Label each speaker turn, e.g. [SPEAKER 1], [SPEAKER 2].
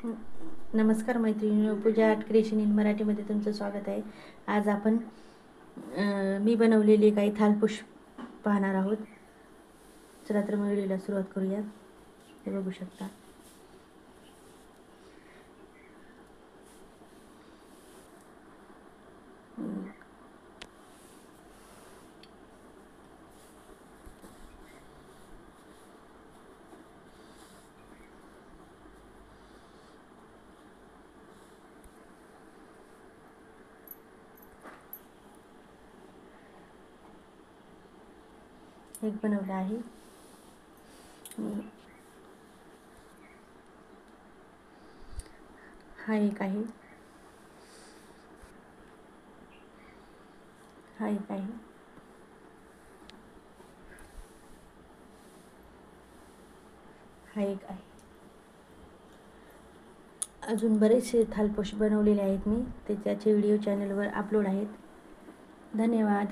[SPEAKER 1] नमस्कार मैत्रिणींनो, पूजा art creation in मराठीमध्ये तुमचं स्वागत आहे. आज आपण मी बनवलेली काही थालपुष्प पाहणार आहोत. चला तर मग व्हिडिओला सुरुवात करूया. हे बघू शकता. एक बनवलं आहे. हा एक आहे. हा एक आहे. हा एक आहे. अजून बरेचसे थालपुष्प बनवलेले आहेत मी. त्याचे व्हिडिओ चॅनलवर अपलोड आहेत. धन्यवाद.